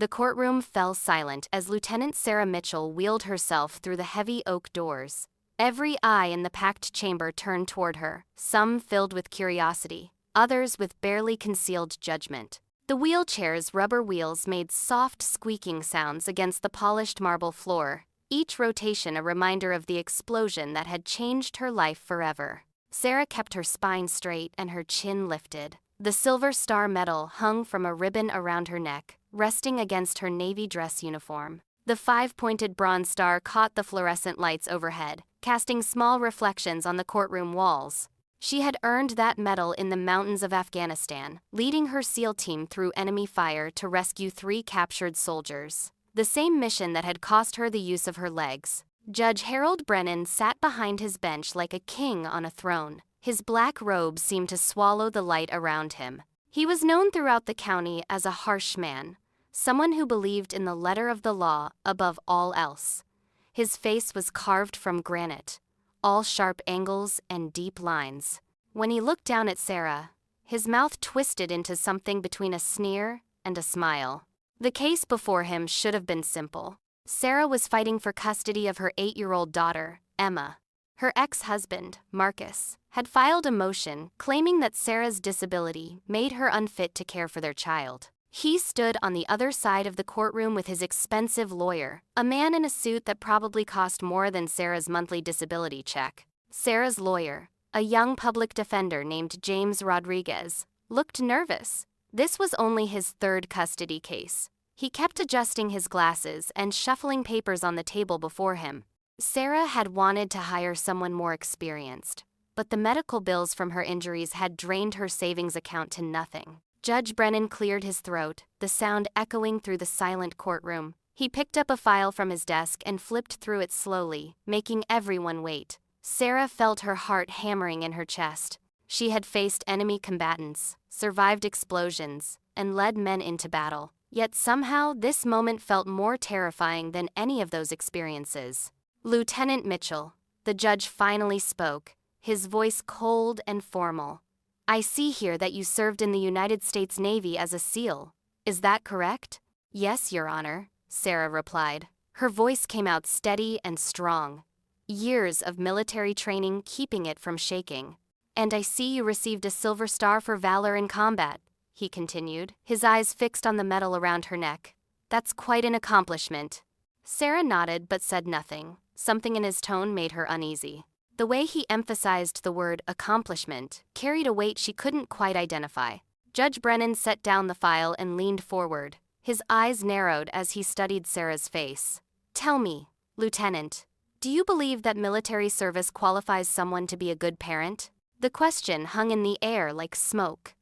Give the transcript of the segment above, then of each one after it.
The courtroom fell silent as Lieutenant Sarah Mitchell wheeled herself through the heavy oak doors. Every eye in the packed chamber turned toward her, some filled with curiosity, others with barely concealed judgment. The wheelchair's rubber wheels made soft squeaking sounds against the polished marble floor, each rotation a reminder of the explosion that had changed her life forever. Sarah kept her spine straight and her chin lifted. The Silver Star medal hung from a ribbon around her neck, resting against her navy dress uniform. The five-pointed bronze star caught the fluorescent lights overhead, casting small reflections on the courtroom walls. She had earned that medal in the mountains of Afghanistan, leading her SEAL team through enemy fire to rescue 3 captured soldiers. The same mission that had cost her the use of her legs. Judge Harold Brennan sat behind his bench like a king on a throne. His black robe seemed to swallow the light around him. He was known throughout the county as a harsh man, someone who believed in the letter of the law above all else. His face was carved from granite, all sharp angles and deep lines. When he looked down at Sarah, his mouth twisted into something between a sneer and a smile. The case before him should have been simple. Sarah was fighting for custody of her 8-year-old daughter, Emma. Her ex-husband, Marcus, had filed a motion claiming that Sarah's disability made her unfit to care for their child. He stood on the other side of the courtroom with his expensive lawyer, a man in a suit that probably cost more than Sarah's monthly disability check. Sarah's lawyer, a young public defender named James Rodriguez, looked nervous. This was only his 3rd custody case. He kept adjusting his glasses and shuffling papers on the table before him. Sarah had wanted to hire someone more experienced, but the medical bills from her injuries had drained her savings account to nothing. Judge Brennan cleared his throat, the sound echoing through the silent courtroom. He picked up a file from his desk and flipped through it slowly, making everyone wait. Sarah felt her heart hammering in her chest. She had faced enemy combatants, survived explosions, and led men into battle. Yet somehow this moment felt more terrifying than any of those experiences. "Lieutenant Mitchell," the judge finally spoke, his voice cold and formal. "I see here that you served in the United States Navy as a SEAL. Is that correct?" "Yes, Your Honor," Sarah replied. Her voice came out steady and strong, years of military training keeping it from shaking. "And I see you received a Silver Star for valor in combat," he continued, his eyes fixed on the medal around her neck. "That's quite an accomplishment." Sarah nodded but said nothing. Something in his tone made her uneasy. The way he emphasized the word accomplishment carried a weight she couldn't quite identify. Judge Brennan set down the file and leaned forward. His eyes narrowed as he studied Sarah's face. "Tell me, Lieutenant, do you believe that military service qualifies someone to be a good parent?" The question hung in the air like smoke.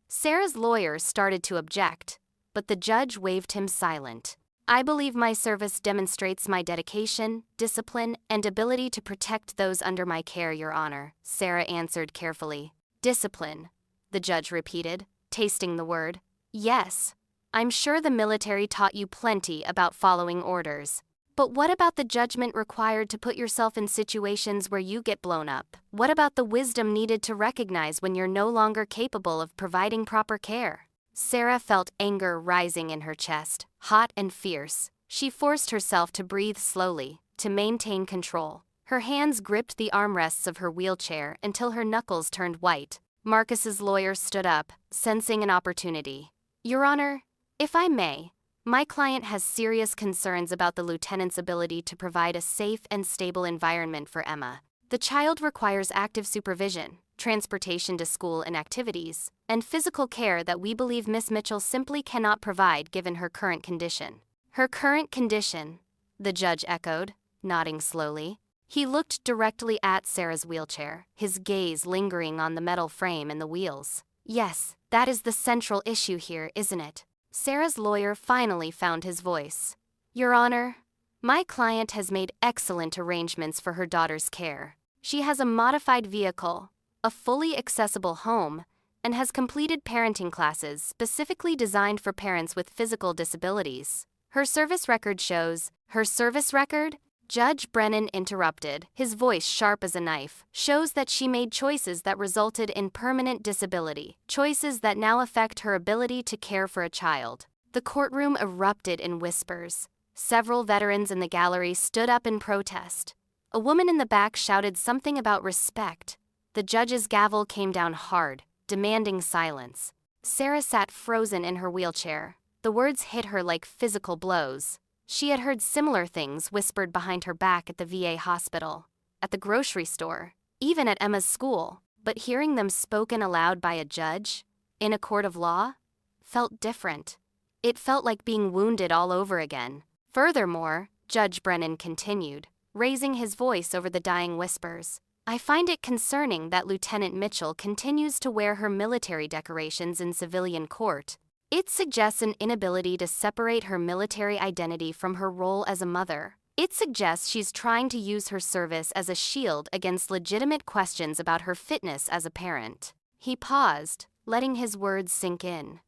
Sarah's lawyer started to object, but the judge waved him silent. "I believe my service demonstrates my dedication, discipline, and ability to protect those under my care, Your Honor," Sarah answered carefully. "Discipline," the judge repeated, tasting the word. "Yes, I'm sure the military taught you plenty about following orders. But what about the judgment required to put yourself in situations where you get blown up? What about the wisdom needed to recognize when you're no longer capable of providing proper care?" Sarah felt anger rising in her chest, hot and fierce. She forced herself to breathe slowly, to maintain control. Her hands gripped the armrests of her wheelchair until her knuckles turned white. Marcus's lawyer stood up, sensing an opportunity. "Your Honor, if I may, my client has serious concerns about the lieutenant's ability to provide a safe and stable environment for Emma. The child requires active supervision, transportation to school and activities, and physical care that we believe Miss Mitchell simply cannot provide given her current condition." "Her current condition," the judge echoed, nodding slowly. He looked directly at Sarah's wheelchair, his gaze lingering on the metal frame and the wheels. "Yes, that is the central issue here, isn't it?" Sarah's lawyer finally found his voice. "Your Honor, my client has made excellent arrangements for her daughter's care. She has a modified vehicle, a fully accessible home, and has completed parenting classes specifically designed for parents with physical disabilities. Her service record shows." "Her service record?" Judge Brennan interrupted, his voice sharp as a knife. "Shows that she made choices that resulted in permanent disability, choices that now affect her ability to care for a child." The courtroom erupted in whispers. Several veterans in the gallery stood up in protest. A woman in the back shouted something about respect. The judge's gavel came down hard, demanding silence. Sarah sat frozen in her wheelchair. The words hit her like physical blows. She had heard similar things whispered behind her back at the VA hospital, at the grocery store, even at Emma's school, but hearing them spoken aloud by a judge, in a court of law, felt different. It felt like being wounded all over again. Furthermore, Judge Brennan continued, raising his voice over the dying whispers, I find it concerning that Lieutenant Mitchell continues to wear her military decorations in civilian court. It suggests an inability to separate her military identity from her role as a mother. It suggests she's trying to use her service as a shield against legitimate questions about her fitness as a parent. He paused, letting his words sink in.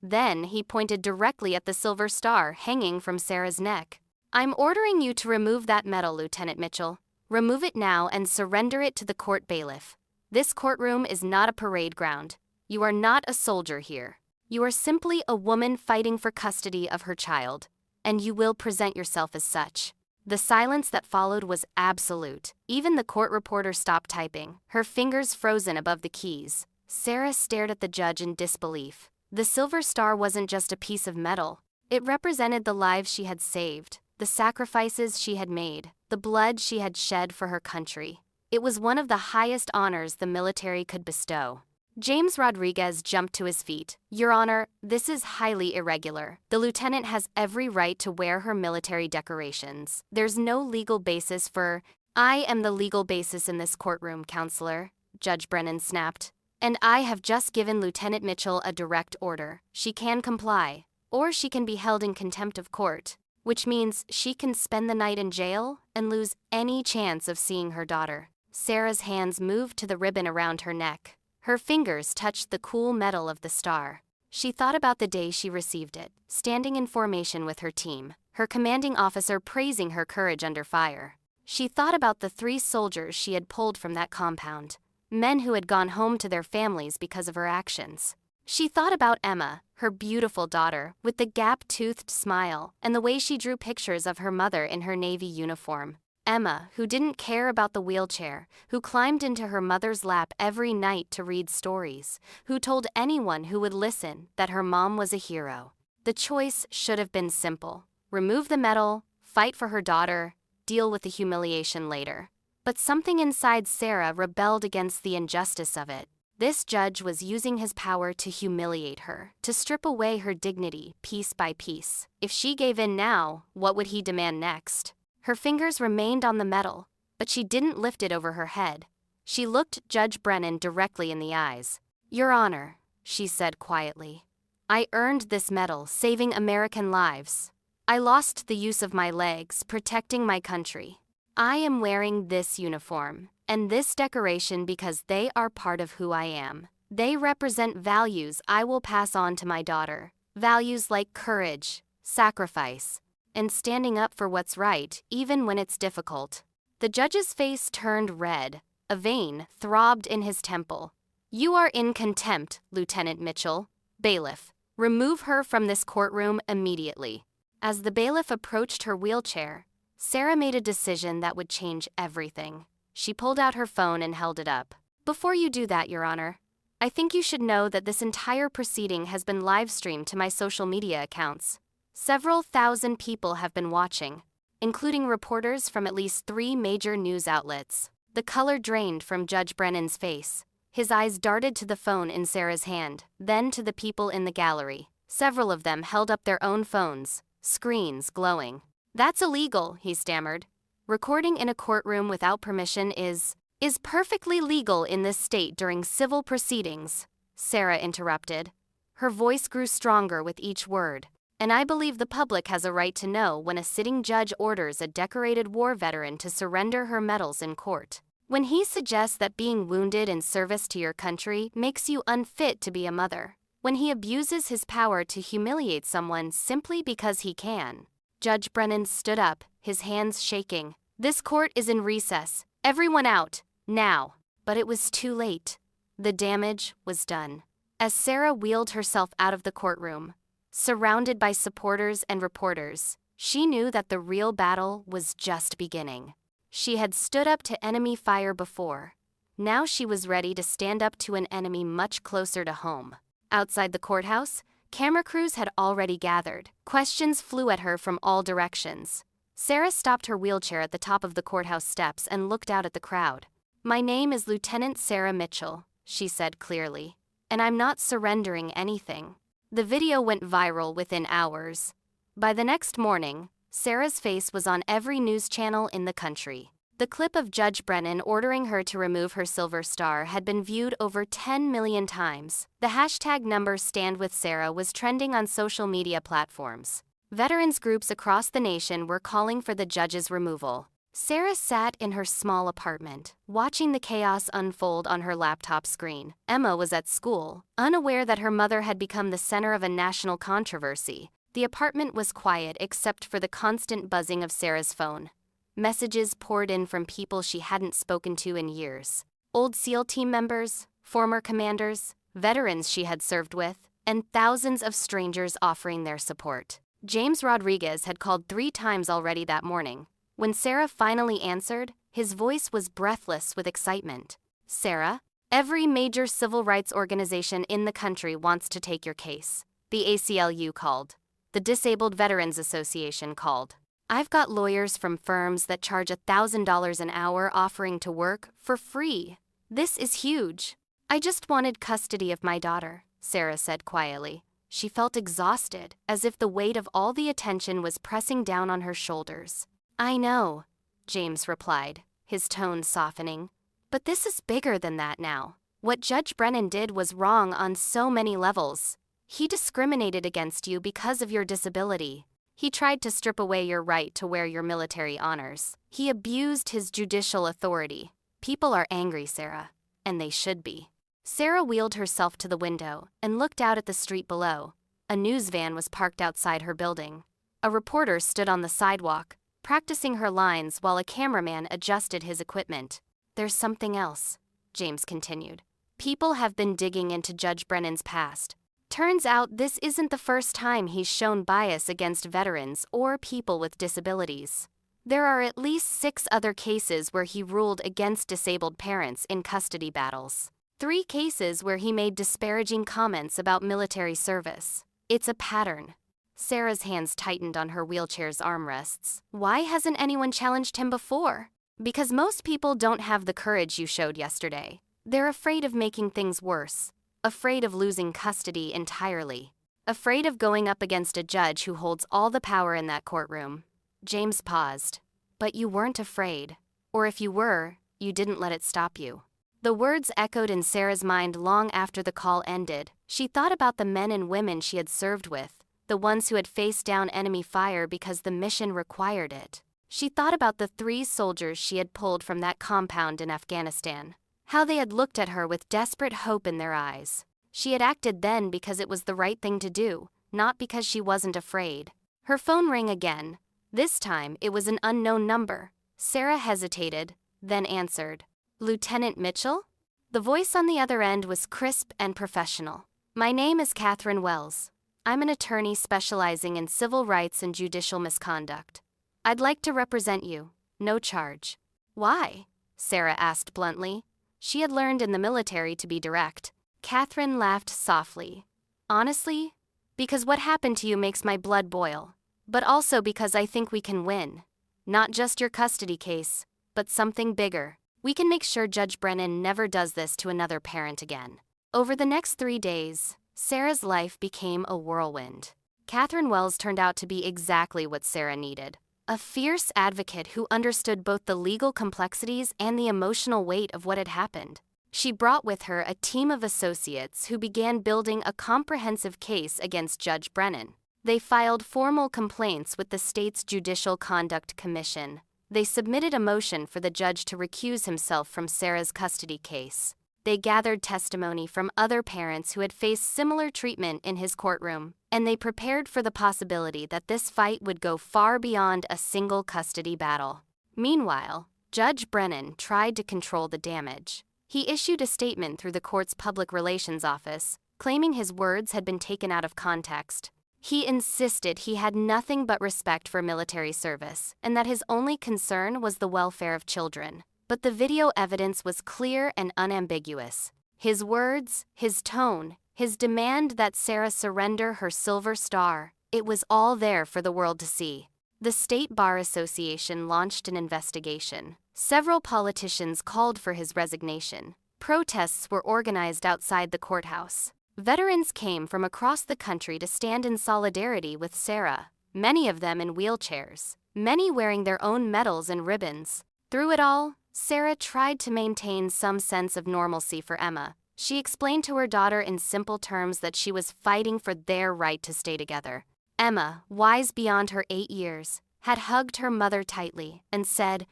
Then he pointed directly at the silver star hanging from Sarah's neck. I'm ordering you to remove that medal, Lieutenant Mitchell. Remove it now and surrender it to the court bailiff. This courtroom is not a parade ground. You are not a soldier here. You are simply a woman fighting for custody of her child, and you will present yourself as such. The silence that followed was absolute. Even the court reporter stopped typing, her fingers frozen above the keys. Sarah stared at the judge in disbelief. The silver star wasn't just a piece of metal. It represented the lives she had saved, the sacrifices she had made, the blood she had shed for her country. It was one of the highest honors the military could bestow. James Rodriguez jumped to his feet. Your Honor, this is highly irregular. The lieutenant has every right to wear her military decorations. There's no legal basis for— I am the legal basis in this courtroom, Counselor, Judge Brennan snapped. And I have just given Lieutenant Mitchell a direct order. She can comply, or she can be held in contempt of court, which means she can spend the night in jail and lose any chance of seeing her daughter. Sarah's hands moved to the ribbon around her neck. Her fingers touched the cool metal of the star. She thought about the day she received it, standing in formation with her team, her commanding officer praising her courage under fire. She thought about the 3 soldiers she had pulled from that compound, men who had gone home to their families because of her actions. She thought about Emma, her beautiful daughter, with the gap-toothed smile, and the way she drew pictures of her mother in her Navy uniform. Emma, who didn't care about the wheelchair, who climbed into her mother's lap every night to read stories, who told anyone who would listen that her mom was a hero. The choice should have been simple. Remove the medal, fight for her daughter, deal with the humiliation later. But something inside Sarah rebelled against the injustice of it. This judge was using his power to humiliate her, to strip away her dignity piece by piece. If she gave in now, what would he demand next? Her fingers remained on the medal, but she didn't lift it over her head. She looked Judge Brennan directly in the eyes. Your Honor, she said quietly, I earned this medal saving American lives. I lost the use of my legs protecting my country. I am wearing this uniform and this decoration because they are part of who I am. They represent values I will pass on to my daughter. Values like courage, sacrifice, and standing up for what's right, even when it's difficult. The judge's face turned red. A vein throbbed in his temple. You are in contempt, Lieutenant Mitchell. Bailiff, remove her from this courtroom immediately. As the bailiff approached her wheelchair, Sarah made a decision that would change everything. She pulled out her phone and held it up. Before you do that, Your Honor, I think you should know that this entire proceeding has been live-streamed to my social media accounts. Several thousand people have been watching, including reporters from at least 3 major news outlets. The color drained from Judge Brennan's face. His eyes darted to the phone in Sarah's hand, then to the people in the gallery. Several of them held up their own phones, screens glowing. That's illegal, he stammered. Recording in a courtroom without permission is perfectly legal in this state during civil proceedings, Sarah interrupted. Her voice grew stronger with each word. And I believe the public has a right to know when a sitting judge orders a decorated war veteran to surrender her medals in court. When he suggests that being wounded in service to your country makes you unfit to be a mother. When he abuses his power to humiliate someone simply because he can. Judge Brennan stood up, his hands shaking. This court is in recess. Everyone out, now. But it was too late. The damage was done. As Sarah wheeled herself out of the courtroom, Surrounded by supporters and reporters, she knew that the real battle was just beginning. She had stood up to enemy fire before. Now she was ready to stand up to an enemy much closer to home. Outside the courthouse, camera crews had already gathered. Questions flew at her from all directions. Sarah stopped her wheelchair at the top of the courthouse steps and looked out at the crowd. "My name is Lieutenant Sarah Mitchell," she said clearly, "and I'm not surrendering anything." The video went viral within hours. By the next morning, Sarah's face was on every news channel in the country. The clip of Judge Brennan ordering her to remove her silver star had been viewed over 10 million times. The hashtag #StandWithSarah was trending on social media platforms. Veterans groups across the nation were calling for the judge's removal. Sarah sat in her small apartment, watching the chaos unfold on her laptop screen. Emma was at school, unaware that her mother had become the center of a national controversy. The apartment was quiet except for the constant buzzing of Sarah's phone. Messages poured in from people she hadn't spoken to in years. Old SEAL team members, former commanders, veterans she had served with, and thousands of strangers offering their support. James Rodriguez had called 3 times already that morning. When Sarah finally answered, his voice was breathless with excitement. "Sarah, every major civil rights organization in the country wants to take your case." The ACLU called. The Disabled Veterans Association called. "I've got lawyers from firms that charge $1,000 an hour offering to work for free. This is huge. I just wanted custody of my daughter," Sarah said quietly. She felt exhausted, as if the weight of all the attention was pressing down on her shoulders. "I know," James replied, his tone softening. "But this is bigger than that now. What Judge Brennan did was wrong on so many levels. He discriminated against you because of your disability. He tried to strip away your right to wear your military honors. He abused his judicial authority. People are angry, Sarah, and they should be." Sarah wheeled herself to the window and looked out at the street below. A news van was parked outside her building. A reporter stood on the sidewalk, practicing her lines while a cameraman adjusted his equipment. "There's something else," James continued. "People have been digging into Judge Brennan's past. Turns out this isn't the first time he's shown bias against veterans or people with disabilities. There are at least 6 other cases where he ruled against disabled parents in custody battles. 3 cases where he made disparaging comments about military service. It's a pattern." Sarah's hands tightened on her wheelchair's armrests. "Why hasn't anyone challenged him before?" "Because most people don't have the courage you showed yesterday. They're afraid of making things worse. Afraid of losing custody entirely. Afraid of going up against a judge who holds all the power in that courtroom." James paused. "But you weren't afraid. Or if you were, you didn't let it stop you." The words echoed in Sarah's mind long after the call ended. She thought about the men and women she had served with, the ones who had faced down enemy fire because the mission required it. She thought about the 3 soldiers she had pulled from that compound in Afghanistan. How they had looked at her with desperate hope in their eyes. She had acted then because it was the right thing to do, not because she wasn't afraid. Her phone rang again. This time, it was an unknown number. Sarah hesitated, then answered. "Lieutenant Mitchell?" The voice on the other end was crisp and professional. "My name is Catherine Wells. I'm an attorney specializing in civil rights and judicial misconduct. I'd like to represent you. No charge." "Why?" Sarah asked bluntly. She had learned in the military to be direct. Catherine laughed softly. "Honestly, because what happened to you makes my blood boil. But also because I think we can win. Not just your custody case, but something bigger. We can make sure Judge Brennan never does this to another parent again." Over the next 3 days, Sarah's life became a whirlwind. Catherine Wells turned out to be exactly what Sarah needed. A fierce advocate who understood both the legal complexities and the emotional weight of what had happened. She brought with her a team of associates who began building a comprehensive case against Judge Brennan. They filed formal complaints with the state's Judicial Conduct Commission. They submitted a motion for the judge to recuse himself from Sarah's custody case. They gathered testimony from other parents who had faced similar treatment in his courtroom, and they prepared for the possibility that this fight would go far beyond a single custody battle. Meanwhile, Judge Brennan tried to control the damage. He issued a statement through the court's public relations office, claiming his words had been taken out of context. He insisted he had nothing but respect for military service and that his only concern was the welfare of children. But the video evidence was clear and unambiguous. His words, his tone, his demand that Sarah surrender her silver star, it was all there for the world to see. The State Bar Association launched an investigation. Several politicians called for his resignation. Protests were organized outside the courthouse. Veterans came from across the country to stand in solidarity with Sarah, many of them in wheelchairs, many wearing their own medals and ribbons. Through it all, Sarah tried to maintain some sense of normalcy for Emma. She explained to her daughter in simple terms that she was fighting for their right to stay together. Emma, wise beyond her 8 years, had hugged her mother tightly and said,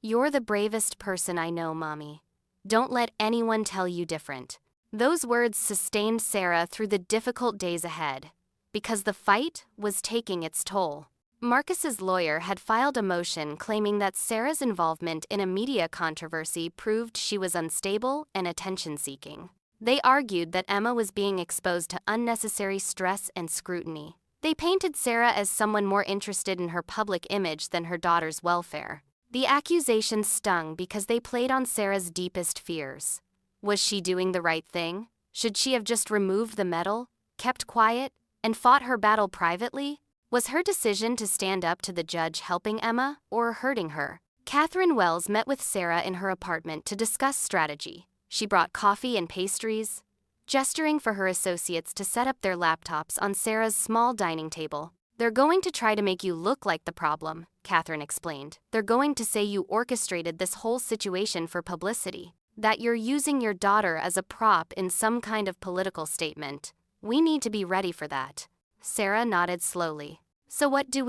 "You're the bravest person I know, Mommy. Don't let anyone tell you different." Those words sustained Sarah through the difficult days ahead, because the fight was taking its toll. Marcus's lawyer had filed a motion claiming that Sarah's involvement in a media controversy proved she was unstable and attention-seeking. They argued that Emma was being exposed to unnecessary stress and scrutiny. They painted Sarah as someone more interested in her public image than her daughter's welfare. The accusations stung because they played on Sarah's deepest fears. Was she doing the right thing? Should she have just removed the medal, kept quiet, and fought her battle privately? Was her decision to stand up to the judge helping Emma or hurting her? Catherine Wells met with Sarah in her apartment to discuss strategy. She brought coffee and pastries, gesturing for her associates to set up their laptops on Sarah's small dining table. "They're going to try to make you look like the problem," Catherine explained. "They're going to say you orchestrated this whole situation for publicity, that you're using your daughter as a prop in some kind of political statement. We need to be ready for that." Sarah nodded slowly. "So what do?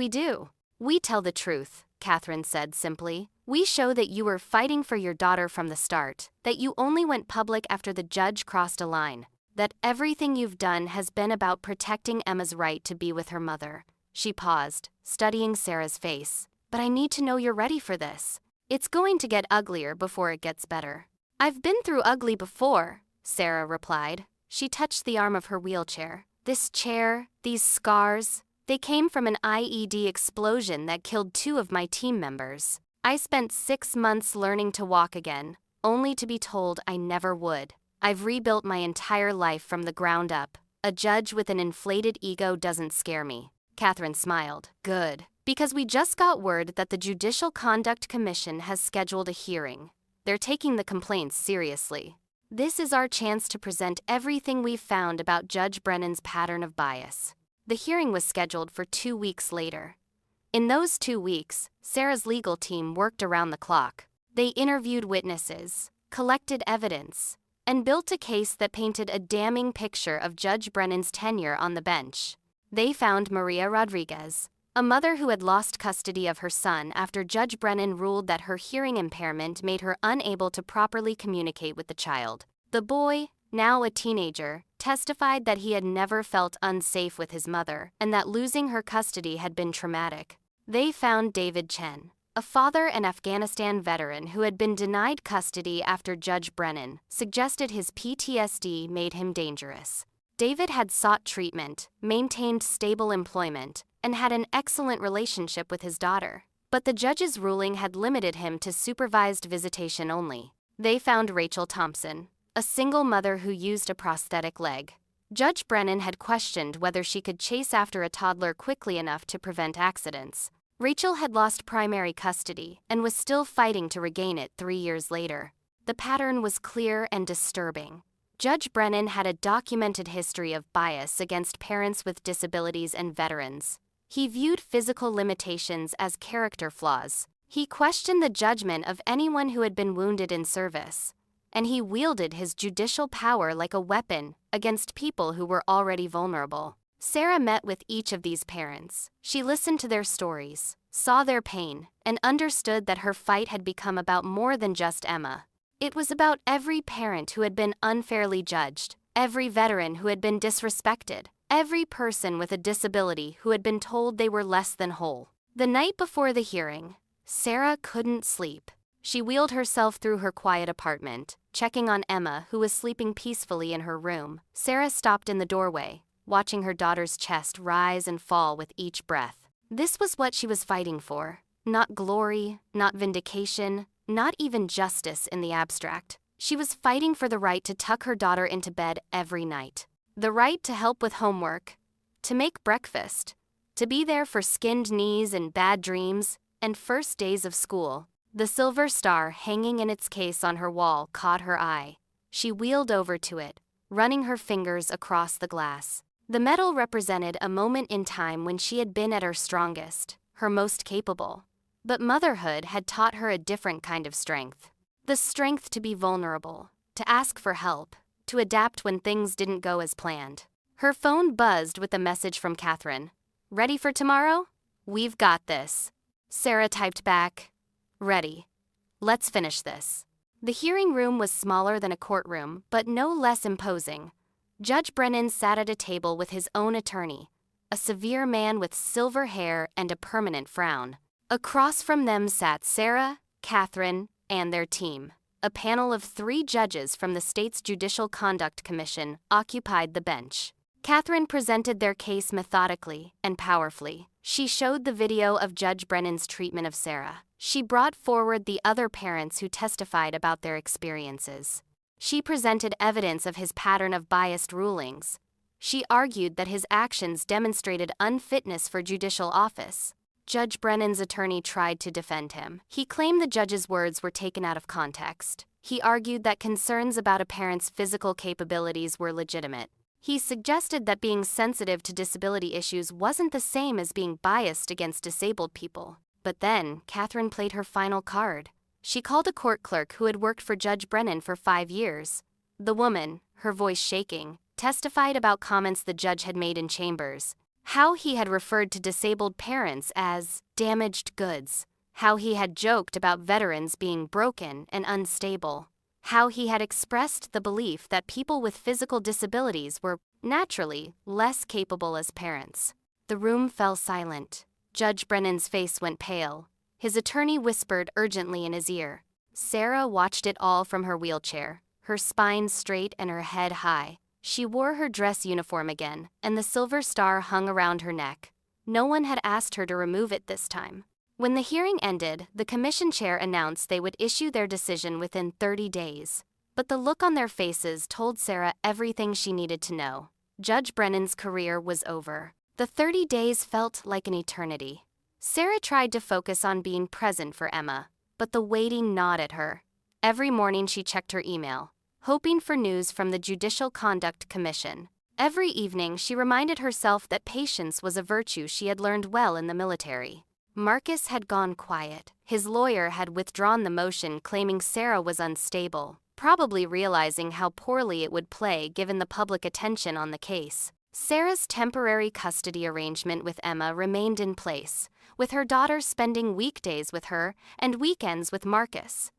We tell the truth," Catherine said simply. "We show that you were fighting for your daughter from the start, that you only went public after the judge crossed a line, that everything you've done has been about protecting Emma's right to be with her mother." She paused, studying Sarah's face. "But I need to know you're ready for this. It's going to get uglier before it gets better." "I've been through ugly before," Sarah replied. She touched the arm of her wheelchair. "This chair, these scars, they came from an IED explosion that killed 2 of my team members. I spent 6 months learning to walk again, only to be told I never would. I've rebuilt my entire life from the ground up. A judge with an inflated ego doesn't scare me." Catherine smiled. "Good, because we just got word that the Judicial Conduct Commission has scheduled a hearing. They're taking the complaints seriously. This is our chance to present everything we've found about Judge Brennan's pattern of bias." The hearing was scheduled for 2 weeks later. In those 2 weeks, Sarah's legal team worked around the clock. They interviewed witnesses, collected evidence, and built a case that painted a damning picture of Judge Brennan's tenure on the bench. They found Maria Rodriguez, a mother who had lost custody of her son after Judge Brennan ruled that her hearing impairment made her unable to properly communicate with the child. The boy, now a teenager, testified that he had never felt unsafe with his mother and that losing her custody had been traumatic. They found David Chen, a father and Afghanistan veteran who had been denied custody after Judge Brennan suggested his PTSD made him dangerous. David had sought treatment, maintained stable employment, and had an excellent relationship with his daughter. But the judge's ruling had limited him to supervised visitation only. They found Rachel Thompson, a single mother who used a prosthetic leg. Judge Brennan had questioned whether she could chase after a toddler quickly enough to prevent accidents. Rachel had lost primary custody and was still fighting to regain it 3 years later. The pattern was clear and disturbing. Judge Brennan had a documented history of bias against parents with disabilities and veterans. He viewed physical limitations as character flaws. He questioned the judgment of anyone who had been wounded in service. And he wielded his judicial power like a weapon against people who were already vulnerable. Sarah met with each of these parents. She listened to their stories, saw their pain, and understood that her fight had become about more than just Emma. It was about every parent who had been unfairly judged, every veteran who had been disrespected, every person with a disability who had been told they were less than whole. The night before the hearing, Sarah couldn't sleep. She wheeled herself through her quiet apartment, checking on Emma, who was sleeping peacefully in her room. Sarah stopped in the doorway, watching her daughter's chest rise and fall with each breath. This was what she was fighting for. Not glory, not vindication, not even justice in the abstract. She was fighting for the right to tuck her daughter into bed every night. The right to help with homework, to make breakfast, to be there for skinned knees and bad dreams, and first days of school. The silver star hanging in its case on her wall caught her eye. She wheeled over to it, running her fingers across the glass. The medal represented a moment in time when she had been at her strongest, her most capable. But motherhood had taught her a different kind of strength. The strength to be vulnerable, to ask for help, to adapt when things didn't go as planned. Her phone buzzed with a message from Catherine. "Ready for tomorrow? We've got this." Sarah typed back, "Ready. Let's finish this." The hearing room was smaller than a courtroom, but no less imposing. Judge Brennan sat at a table with his own attorney, a severe man with silver hair and a permanent frown. Across from them sat Sarah, Catherine, and their team. A panel of 3 judges from the state's Judicial Conduct Commission occupied the bench. Catherine presented their case methodically and powerfully. She showed the video of Judge Brennan's treatment of Sarah. She brought forward the other parents who testified about their experiences. She presented evidence of his pattern of biased rulings. She argued that his actions demonstrated unfitness for judicial office. Judge Brennan's attorney tried to defend him. He claimed the judge's words were taken out of context. He argued that concerns about a parent's physical capabilities were legitimate. He suggested that being sensitive to disability issues wasn't the same as being biased against disabled people. But then, Catherine played her final card. She called a court clerk who had worked for Judge Brennan for 5 years. The woman, her voice shaking, testified about comments the judge had made in chambers. How he had referred to disabled parents as damaged goods. How he had joked about veterans being broken and unstable. How he had expressed the belief that people with physical disabilities were, naturally, less capable as parents. The room fell silent. Judge Brennan's face went pale. His attorney whispered urgently in his ear. Sarah watched it all from her wheelchair, her spine straight and her head high. She wore her dress uniform again, and the silver star hung around her neck. No one had asked her to remove it this time. When the hearing ended, the commission chair announced they would issue their decision within 30 days. But the look on their faces told Sarah everything she needed to know. Judge Brennan's career was over. The 30 days felt like an eternity. Sarah tried to focus on being present for Emma, but the waiting gnawed at her. Every morning she checked her email, hoping for news from the Judicial Conduct Commission. Every evening she reminded herself that patience was a virtue she had learned well in the military. Marcus had gone quiet. His lawyer had withdrawn the motion claiming Sarah was unstable, probably realizing how poorly it would play given the public attention on the case. Sarah's temporary custody arrangement with Emma remained in place, with her daughter spending weekdays with her and weekends with Marcus.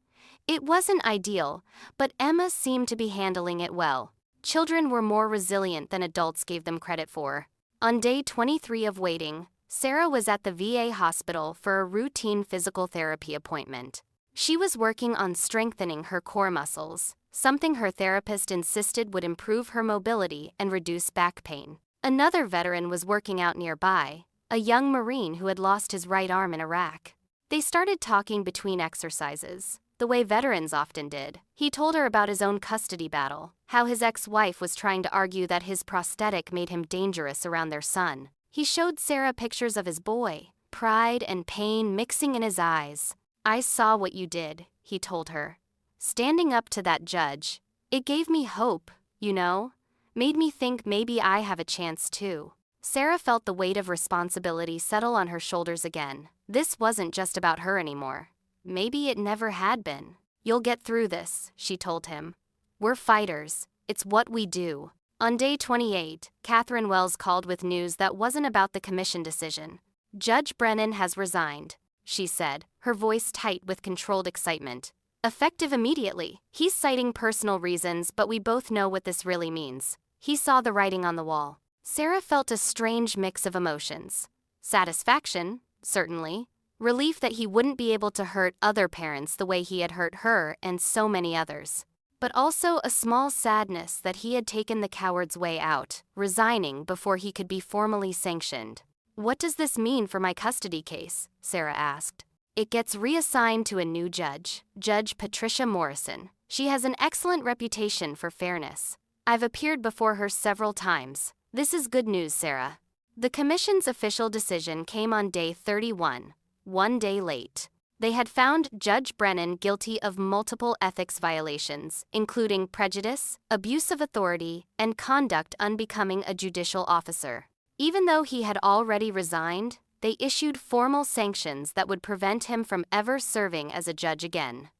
It wasn't ideal, but Emma seemed to be handling it well. Children were more resilient than adults gave them credit for. On day 23 of waiting, Sarah was at the VA hospital for a routine physical therapy appointment. She was working on strengthening her core muscles, something her therapist insisted would improve her mobility and reduce back pain. Another veteran was working out nearby, a young Marine who had lost his right arm in Iraq. They started talking between exercises, the way veterans often did. He told her about his own custody battle, how his ex-wife was trying to argue that his prosthetic made him dangerous around their son. He showed Sarah pictures of his boy, pride and pain mixing in his eyes. "I saw what you did," he told her. "Standing up to that judge, it gave me hope, you know? Made me think maybe I have a chance too." Sarah felt the weight of responsibility settle on her shoulders again. This wasn't just about her anymore. Maybe it never had been. "You'll get through this," she told him. "We're fighters. It's what we do." On day 28, Catherine Wells called with news that wasn't about the commission decision. "Judge Brennan has resigned," she said, her voice tight with controlled excitement. "Effective immediately. He's citing personal reasons, but we both know what this really means." He saw the writing on the wall. Sarah felt a strange mix of emotions. Satisfaction, certainly. Relief that he wouldn't be able to hurt other parents the way he had hurt her and so many others. but also a small sadness that he had taken the coward's way out, resigning before he could be formally sanctioned. "What does this mean for my custody case?" Sarah asked. "It gets reassigned to a new judge, Judge Patricia Morrison. She has an excellent reputation for fairness. I've appeared before her several times. This is good news, Sarah." The commission's official decision came on day 31, one day late. They had found Judge Brennan guilty of multiple ethics violations, including prejudice, abuse of authority, and conduct unbecoming a judicial officer. Even though he had already resigned, they issued formal sanctions that would prevent him from ever serving as a judge again.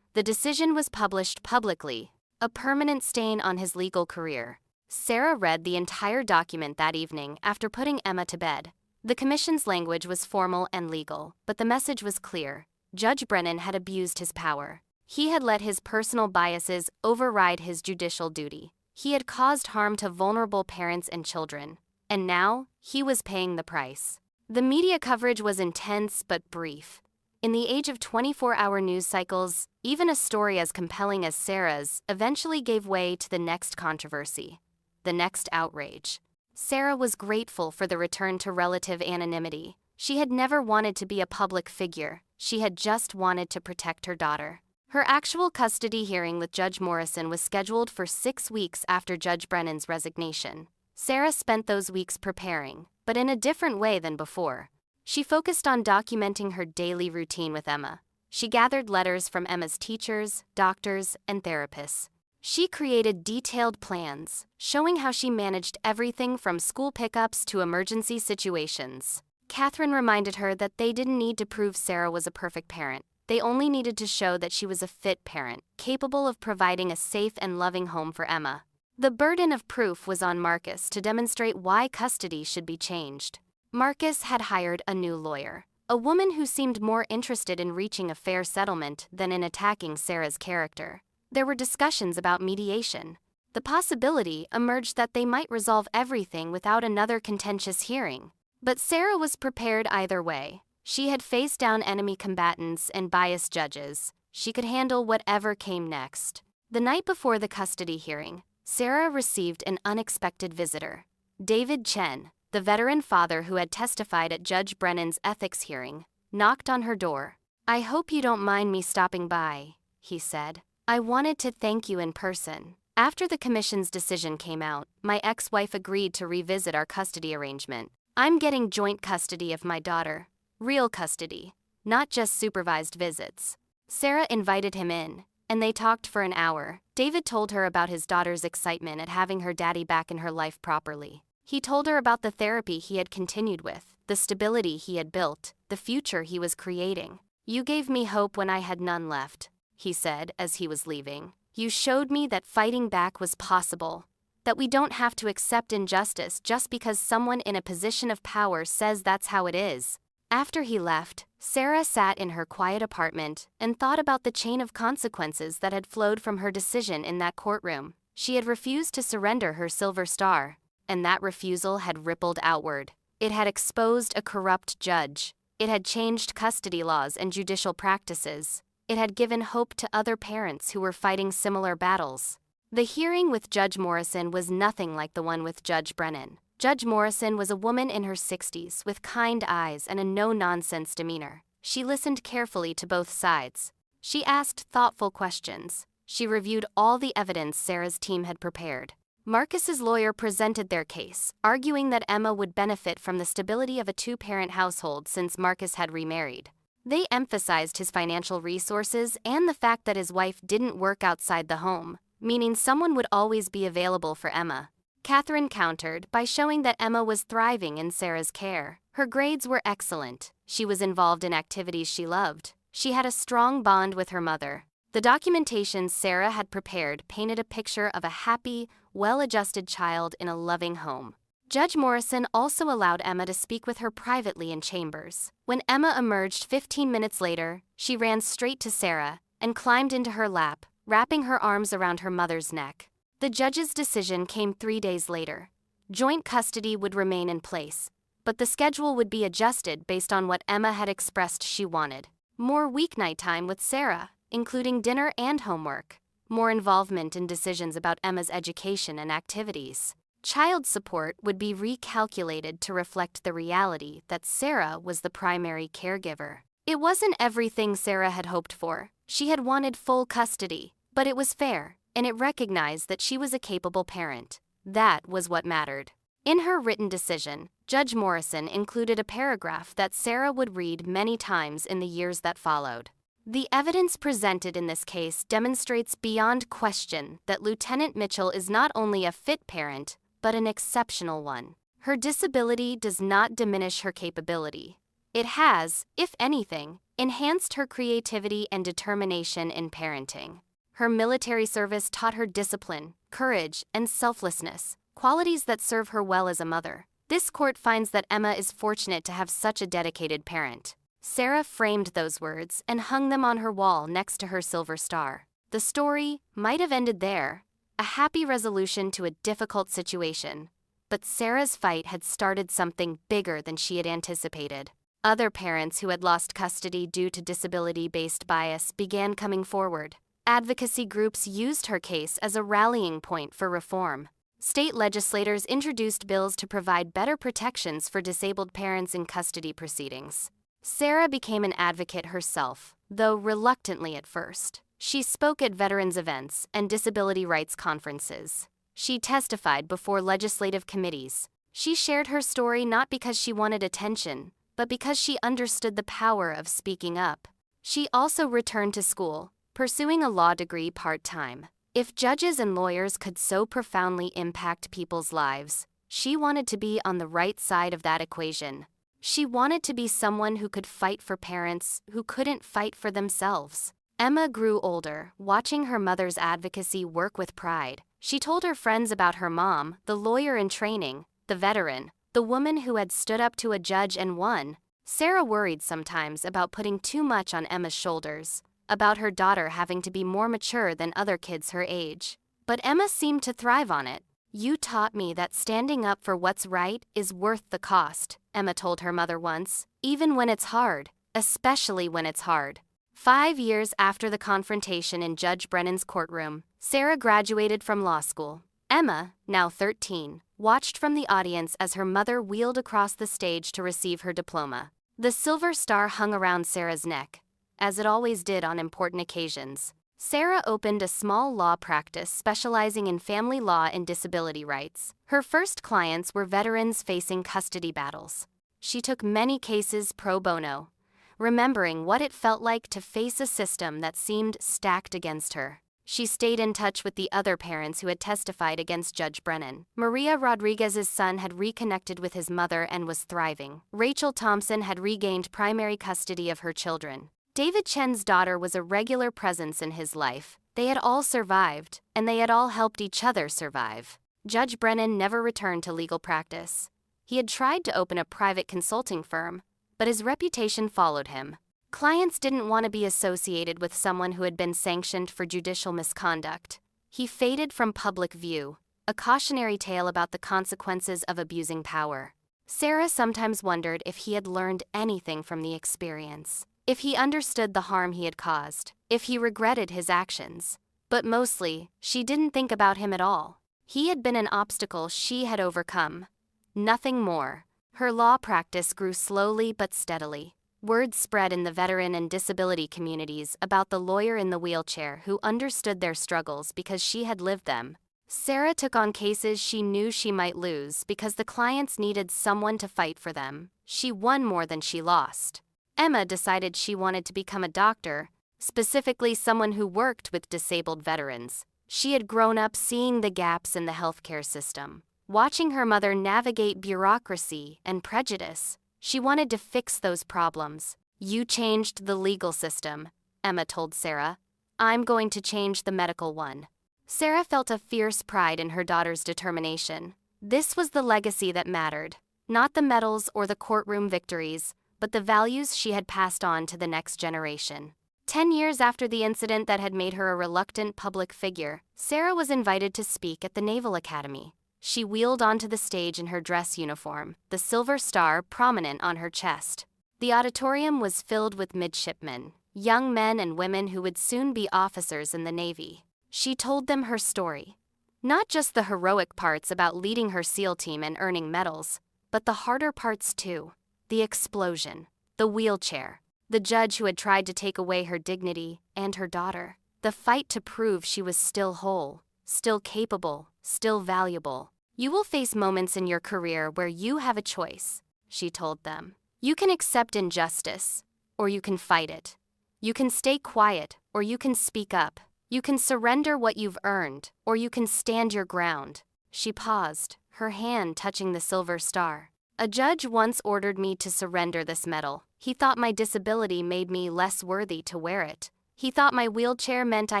The decision was published publicly, a permanent stain on his legal career. Sarah read the entire document that evening after putting Emma to bed. The commission's language was formal and legal, but the message was clear. Judge Brennan had abused his power. He had let his personal biases override his judicial duty. He had caused harm to vulnerable parents and children. And now, he was paying the price. The media coverage was intense but brief. In the age of 24-hour news cycles, even a story as compelling as Sarah's eventually gave way to the next controversy, the next outrage. Sarah was grateful for the return to relative anonymity. She had never wanted to be a public figure. She had just wanted to protect her daughter. Her actual custody hearing with Judge Morrison was scheduled for 6 weeks after Judge Brennan's resignation. Sarah spent those weeks preparing, but in a different way than before. She focused on documenting her daily routine with Emma. She gathered letters from Emma's teachers, doctors, and therapists. She created detailed plans, showing how she managed everything from school pickups to emergency situations. Catherine reminded her that they didn't need to prove Sarah was a perfect parent. They only needed to show that she was a fit parent, capable of providing a safe and loving home for Emma. The burden of proof was on Marcus to demonstrate why custody should be changed. Marcus had hired a new lawyer, a woman who seemed more interested in reaching a fair settlement than in attacking Sarah's character. There were discussions about mediation. The possibility emerged that they might resolve everything without another contentious hearing. But Sarah was prepared either way. She had faced down enemy combatants and biased judges. She could handle whatever came next. The night before the custody hearing, Sarah received an unexpected visitor. David Chen, the veteran father who had testified at Judge Brennan's ethics hearing, knocked on her door. "I hope you don't mind me stopping by," he said. "I wanted to thank you in person. After the commission's decision came out, my ex-wife agreed to revisit our custody arrangement. I'm getting joint custody of my daughter. Real custody, not just supervised visits." Sarah invited him in, and they talked for an hour. David told her about his daughter's excitement at having her daddy back in her life properly. He told her about the therapy he had continued with, the stability he had built, the future he was creating. "You gave me hope when I had none left," he said as he was leaving. "You showed me that fighting back was possible, that we don't have to accept injustice just because someone in a position of power says that's how it is." After he left, Sarah sat in her quiet apartment and thought about the chain of consequences that had flowed from her decision in that courtroom. She had refused to surrender her silver star, and that refusal had rippled outward. It had exposed a corrupt judge. It had changed custody laws and judicial practices. It had given hope to other parents who were fighting similar battles. The hearing with Judge Morrison was nothing like the one with Judge Brennan. Judge Morrison was a woman in her 60s with kind eyes and a no-nonsense demeanor. She listened carefully to both sides. She asked thoughtful questions. She reviewed all the evidence Sarah's team had prepared. Marcus's lawyer presented their case, arguing that Emma would benefit from the stability of a two-parent household since Marcus had remarried. They emphasized his financial resources and the fact that his wife didn't work outside the home, meaning someone would always be available for Emma. Catherine countered by showing that Emma was thriving in Sarah's care. Her grades were excellent. She was involved in activities she loved. She had a strong bond with her mother. The documentation Sarah had prepared painted a picture of a happy, well-adjusted child in a loving home. Judge Morrison also allowed Emma to speak with her privately in chambers. When Emma emerged 15 minutes later, she ran straight to Sarah and climbed into her lap, wrapping her arms around her mother's neck. The judge's decision came 3 days later. Joint custody would remain in place, but the schedule would be adjusted based on what Emma had expressed she wanted. More weeknight time with Sarah, including dinner and homework. more involvement in decisions about Emma's education and activities. Child support would be recalculated to reflect the reality that Sarah was the primary caregiver. It wasn't everything Sarah had hoped for. She had wanted full custody, but it was fair, and it recognized that she was a capable parent. That was what mattered. In her written decision, Judge Morrison included a paragraph that Sarah would read many times in the years that followed. The evidence presented in this case demonstrates beyond question that Lieutenant Mitchell is not only a fit parent, but an exceptional one. Her disability does not diminish her capability. It has, if anything, enhanced her creativity and determination in parenting. Her military service taught her discipline, courage, and selflessness, qualities that serve her well as a mother. This court finds that Emma is fortunate to have such a dedicated parent. Sarah framed those words and hung them on her wall next to her silver star. The story might have ended there, a happy resolution to a difficult situation. But Sarah's fight had started something bigger than she had anticipated. Other parents who had lost custody due to disability-based bias began coming forward. Advocacy groups used her case as a rallying point for reform. State legislators introduced bills to provide better protections for disabled parents in custody proceedings. Sarah became an advocate herself, though reluctantly at first. She spoke at veterans events and disability rights conferences. She testified before legislative committees. She shared her story not because she wanted attention, but because she understood the power of speaking up. She also returned to school, pursuing a law degree part-time. If judges and lawyers could so profoundly impact people's lives, she wanted to be on the right side of that equation. She wanted to be someone who could fight for parents who couldn't fight for themselves. Emma grew older, watching her mother's advocacy work with pride. She told her friends about her mom, the lawyer in training, the veteran, the woman who had stood up to a judge and won. Sarah worried sometimes about putting too much on Emma's shoulders, about her daughter having to be more mature than other kids her age. But Emma seemed to thrive on it. "You taught me that standing up for what's right is worth the cost," Emma told her mother once, "even when it's hard, especially when it's hard." 5 years after the confrontation in Judge Brennan's courtroom, Sarah graduated from law school. Emma, now 13, watched from the audience as her mother wheeled across the stage to receive her diploma. The silver star hung around Sarah's neck, as it always did on important occasions. Sarah opened a small law practice specializing in family law and disability rights. Her first clients were veterans facing custody battles. She took many cases pro bono, remembering what it felt like to face a system that seemed stacked against her. She stayed in touch with the other parents who had testified against Judge Brennan. Maria Rodriguez's son had reconnected with his mother and was thriving. Rachel Thompson had regained primary custody of her children. David Chen's daughter was a regular presence in his life. They had all survived, and they had all helped each other survive. Judge Brennan never returned to legal practice. He had tried to open a private consulting firm, but his reputation followed him. Clients didn't want to be associated with someone who had been sanctioned for judicial misconduct. He faded from public view, a cautionary tale about the consequences of abusing power. Sarah sometimes wondered if he had learned anything from the experience, if he understood the harm he had caused, if he regretted his actions. But mostly, she didn't think about him at all. He had been an obstacle she had overcome. Nothing more. Her law practice grew slowly but steadily. Word spread in the veteran and disability communities about the lawyer in the wheelchair who understood their struggles because she had lived them. Sarah took on cases she knew she might lose because the clients needed someone to fight for them. She won more than she lost. Emma decided she wanted to become a doctor, specifically someone who worked with disabled veterans. She had grown up seeing the gaps in the healthcare system, watching her mother navigate bureaucracy and prejudice. She wanted to fix those problems. "You changed the legal system," Emma told Sarah. "I'm going to change the medical one." Sarah felt a fierce pride in her daughter's determination. This was the legacy that mattered, not the medals or the courtroom victories, but the values she had passed on to the next generation. 10 years after the incident that had made her a reluctant public figure, Sarah was invited to speak at the Naval Academy. She wheeled onto the stage in her dress uniform, the silver star prominent on her chest. The auditorium was filled with midshipmen, young men and women who would soon be officers in the Navy. She told them her story. Not just the heroic parts about leading her SEAL team and earning medals, but the harder parts too. The explosion, the wheelchair, the judge who had tried to take away her dignity and her daughter. The fight to prove she was still whole, still capable, still valuable. You will face moments in your career where you have a choice, she told them. You can accept injustice, or you can fight it. You can stay quiet, or you can speak up. You can surrender what you've earned, or you can stand your ground. She paused, her hand touching the silver star. A judge once ordered me to surrender this medal. He thought my disability made me less worthy to wear it. He thought my wheelchair meant I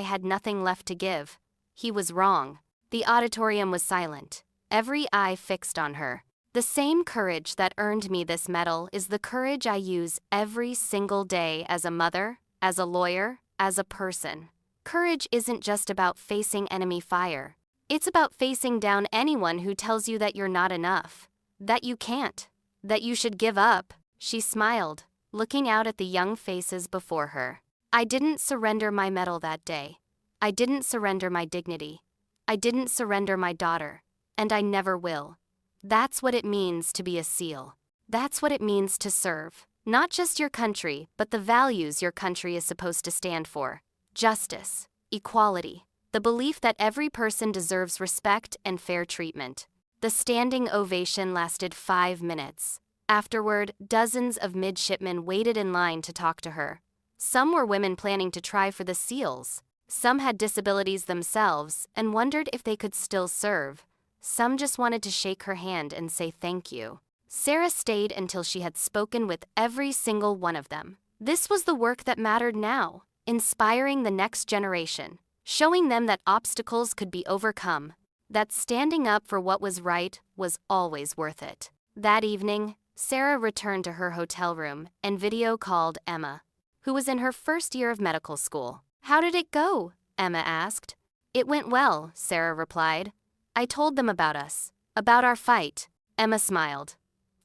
had nothing left to give. He was wrong. The auditorium was silent, every eye fixed on her. The same courage that earned me this medal is the courage I use every single day as a mother, as a lawyer, as a person. Courage isn't just about facing enemy fire. It's about facing down anyone who tells you that you're not enough, that you can't, that you should give up. She smiled, looking out at the young faces before her. I didn't surrender my medal that day. I didn't surrender my dignity. I didn't surrender my daughter, and I never will. That's what it means to be a SEAL. That's what it means to serve, not just your country, but the values your country is supposed to stand for. Justice, equality, the belief that every person deserves respect and fair treatment. The standing ovation lasted 5 minutes. Afterward, dozens of midshipmen waited in line to talk to her. Some were women planning to try for the SEALs. Some had disabilities themselves and wondered if they could still serve. Some just wanted to shake her hand and say thank you. Sarah stayed until she had spoken with every single one of them. This was the work that mattered now, inspiring the next generation, showing them that obstacles could be overcome, that standing up for what was right was always worth it. That evening, Sarah returned to her hotel room and video called Emma, who was in her first year of medical school. How did it go? Emma asked. It went well, Sarah replied. I told them about us, about our fight. Emma smiled.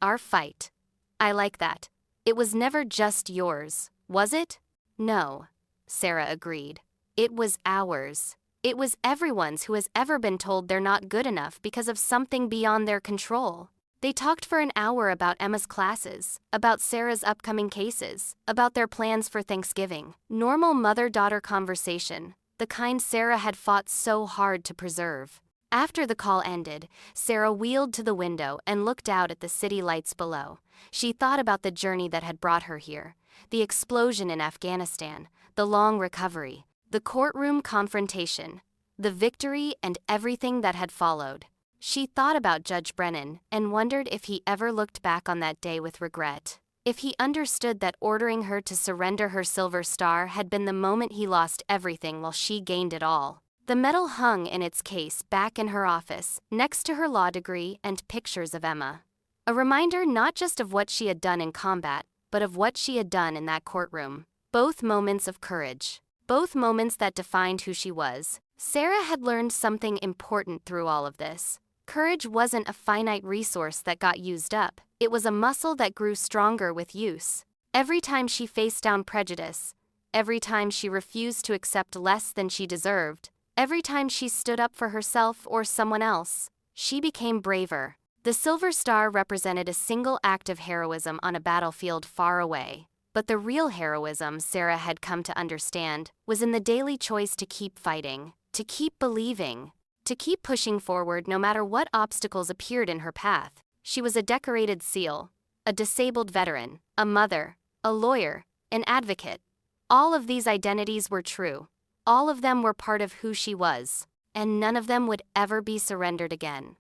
Our fight. I like that. It was never just yours, was it? No, Sarah agreed. It was ours. It was everyone's who has ever been told they're not good enough because of something beyond their control. They talked for an hour about Emma's classes, about Sarah's upcoming cases, about their plans for Thanksgiving. Normal mother-daughter conversation, the kind Sarah had fought so hard to preserve. After the call ended, Sarah wheeled to the window and looked out at the city lights below. She thought about the journey that had brought her here, the explosion in Afghanistan, the long recovery, the courtroom confrontation, the victory and everything that had followed. She thought about Judge Brennan and wondered if he ever looked back on that day with regret. If he understood that ordering her to surrender her silver star had been the moment he lost everything while she gained it all. The medal hung in its case back in her office, next to her law degree and pictures of Emma. A reminder not just of what she had done in combat, but of what she had done in that courtroom. Both moments of courage. Both moments that defined who she was. Sarah had learned something important through all of this. Courage wasn't a finite resource that got used up. It was a muscle that grew stronger with use. Every time she faced down prejudice, every time she refused to accept less than she deserved, every time she stood up for herself or someone else, she became braver. The Silver Star represented a single act of heroism on a battlefield far away. But the real heroism, Sarah had come to understand, was in the daily choice to keep fighting, to keep believing, to keep pushing forward no matter what obstacles appeared in her path. She was a decorated SEAL, a disabled veteran, a mother, a lawyer, an advocate. All of these identities were true. All of them were part of who she was, and none of them would ever be surrendered again.